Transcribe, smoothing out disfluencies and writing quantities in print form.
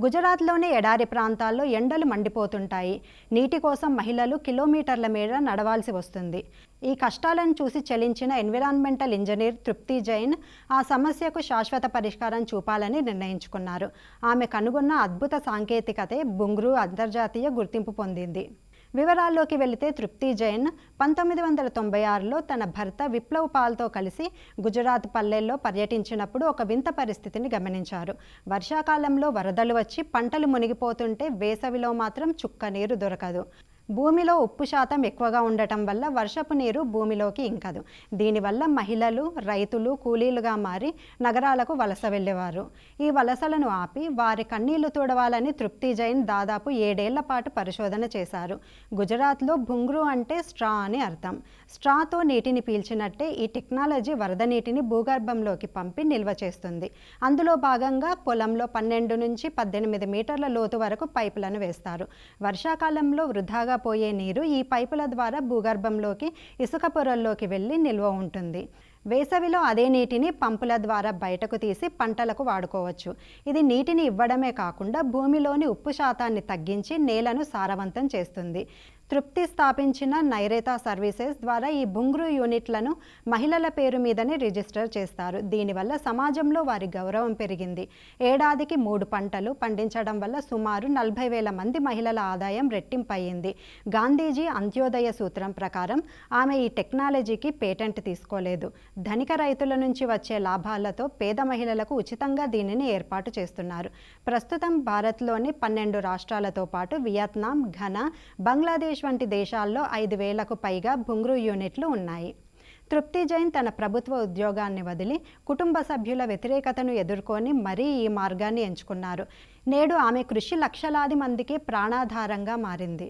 గుజరాత్లోని ఎడారి ప్రాంతాల్లో ఎండలు మండిపోతుంటాయి. నీటి కోసం మహిళలు కిలోమీటర్ల మేర నడవాల్సి వస్తుంది. ఈ కష్టాలను చూసి చలించిన ఎన్విరాన్మెంటల్ ఇంజనీర్ తృప్తి జైన్ ఆ సమస్యకు శాశ్వత పరిష్కారం చూపాలని నిర్ణయించుకున్నారు. ఆమె కనుగొన్న అద్భుత సాంకేతికతే బుంగ్రూ అంతర్జాతీయ గుర్తింపు పొందింది. వివరాల్లోకి వెళితే తృప్తి జైన్ 1996లో తన భర్త విప్లవ్ పాల్తో కలిసి గుజరాత్ పల్లెల్లో పర్యటించినప్పుడు ఒక వింత పరిస్థితిని గమనించారు. వర్షాకాలంలో వరదలు వచ్చి పంటలు మునిగిపోతుంటే వేసవిలో మాత్రం చుక్క నీరు దొరకదు. భూమిలో ఉప్పు శాతం ఎక్కువగా ఉండటం వల్ల వర్షపు నీరు భూమిలోకి ఇంకదు. దీనివల్ల మహిళలు, రైతులు కూలీలుగా మారి నగరాలకు వలస వెళ్ళేవారు. ఈ వలసలను ఆపి వారి కన్నీళ్లు తుడవాలని తృప్తి జైన్ దాదాపు 7 ఏళ్ల పాటు పరిశోధన చేశారు. గుజరాత్లో బుంగ్రూ అంటే స్ట్రా అని అర్థం. స్ట్రాతో నీటిని పీల్చినట్టే ఈ టెక్నాలజీ వరద నీటిని భూగర్భంలోకి పంపి నిల్వ చేస్తుంది. అందులో భాగంగా పొలంలో 12 నుంచి 18 మీటర్ల లోతు వరకు పైపులను వేస్తారు. వర్షాకాలంలో వృధాగా పోయే నీరు ఈ పైపుల ద్వారా భూగర్భంలోకి ఇసుక పొరల్లోకి వెళ్ళి నిల్వ ఉంటుంది. వేసవిలో అదే నీటిని పంపుల ద్వారా బయటకు తీసి పంటలకు వాడుకోవచ్చు. ఇది నీటిని ఇవ్వడమే కాకుండా భూమిలోని ఉప్పు శాతాన్ని తగ్గించి నేలను సారవంతం చేస్తుంది. తృప్తి స్థాపించిన నైరేతా సర్వీసెస్ ద్వారా ఈ బుంగ్రూ యూనిట్లను మహిళల పేరు మీదనే రిజిస్టర్ చేస్తారు. దీనివల్ల సమాజంలో వారి గౌరవం పెరిగింది. ఏడాదికి 3 పంటలు పండించడం వల్ల సుమారు 40,000 మంది మహిళల ఆదాయం రెట్టింపయ్యింది. గాంధీజీ అంత్యోదయ సూత్రం ప్రకారం ఆమె ఈ టెక్నాలజీకి పేటెంట్ తీసుకోలేదు. ధనిక రైతుల నుంచి వచ్చే లాభాలతో పేద మహిళలకు ఉచితంగా దీనిని ఏర్పాటు చేస్తున్నారు. ప్రస్తుతం భారత్లోని 12 రాష్ట్రాలతో పాటు వియత్నాం, ఘనా, బంగ్లాదేశ్ వంటి దేశాల్లో 5,000కు పైగా బుంగ్రూ యూనిట్లు ఉన్నాయి. తృప్తి జైన్ తన ప్రభుత్వ ఉద్యోగాన్ని వదిలి కుటుంబ సభ్యుల వ్యతిరేకతను ఎదుర్కొని మరీ ఈ మార్గాన్ని ఎంచుకున్నారు. నేడు ఆమె కృషి లక్షలాది మందికి ప్రాణాధారంగా మారింది.